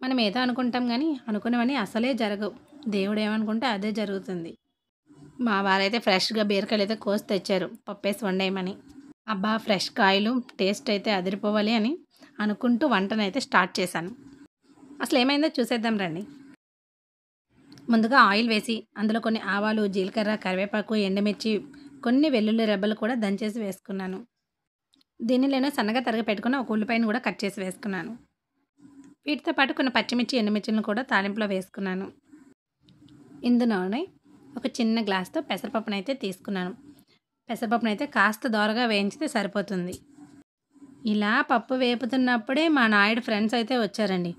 మనం ఏదో అనుకుంటాం కానీ అనుకున్నవన్నీ అసలే జరగవు. దేవుడు ఏమనుకుంటే అదే జరుగుతుంది. మా వారైతే ఫ్రెష్‌గా బీరకాయలు అయితే కోసి తెచ్చారు పప్పేసి వండేయమని. అబ్బా! ఫ్రెష్ కాయలు టేస్ట్ అయితే అదిరిపోవాలి అని అనుకుంటూ వంటనైతే స్టార్ట్ చేశాను. అసలేమైందో చూసేద్దాం రండి. ముందుగా ఆయిల్ వేసి అందులో కొన్ని ఆవాలు, జీలకర్ర, కరివేపాకు, ఎండుమిర్చి, కొన్ని వెల్లుల్లి రెబ్బలు కూడా దంచేసి వేసుకున్నాను. దీనిలోనే సన్నగా తరిగి పెట్టుకున్న ఒక ఉల్లిపాయను కూడా కట్ చేసి వేసుకున్నాను. వీటితో పాటు కొన్ని పచ్చిమిర్చి, ఎండుమిర్చిలను కూడా తాలింపులో వేసుకున్నాను. ఇందులోనే ఒక చిన్న గ్లాస్‌తో పెసరపప్పునైతే తీసుకున్నాను. పెసరపప్పునైతే కాస్త దోరగా వేయించితే సరిపోతుంది. ఇలా పప్పు వేపుతున్నప్పుడే మా నాయుడు ఫ్రెండ్స్ అయితే వచ్చారండి.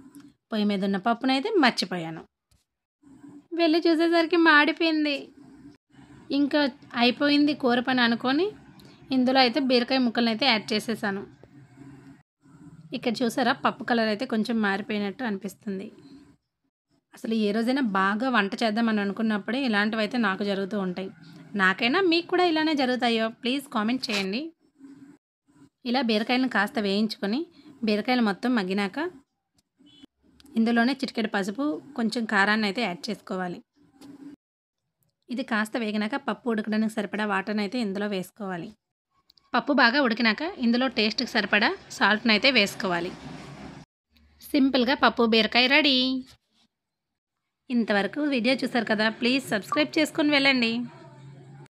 పొయ్యి మీద ఉన్న పప్పునైతే మర్చిపోయాను. వెళ్లి చూసేసరికి మాడిపోయింది. ఇంకా అయిపోయింది కూర పని అనుకోని ఇందులో అయితే బీరకాయ ముక్కలనైతే యాడ్ చేసేసాను. ఇక్కడ చూసారా పప్పు కలర్ అయితే కొంచెం మారిపోయినట్టు అనిపిస్తుంది. అసలు ఏ రోజైనా బాగా వంట చేద్దామని అనుకున్నప్పుడే ఇలాంటివైతే నాకు జరుగుతూ ఉంటాయి. నాకైనా మీకు కూడా ఇలానే జరుగుతాయో ప్లీజ్ కామెంట్ చేయండి. ఇలా బీరకాయలను కాస్త వేయించుకొని బీరకాయలు మొత్తం మగ్గినాక ఇందులోనే చిటికెడు పసుపు, కొంచెం కారాన్ని అయితే యాడ్ చేసుకోవాలి. ఇది కాస్త వేగినాక పప్పు ఉడకడానికి సరిపడా వాటర్ని అయితే ఇందులో వేసుకోవాలి. పప్పు బాగా ఉడికినాక ఇందులో టేస్ట్‌కి సరిపడా సాల్ట్‌ని అయితే వేసుకోవాలి. సింపుల్‌గా పప్పు బీరకాయ రెడీ. ఇంతవరకు వీడియో చూసారు కదా, ప్లీజ్ సబ్స్క్రైబ్ చేసుకొని వెళ్ళండి.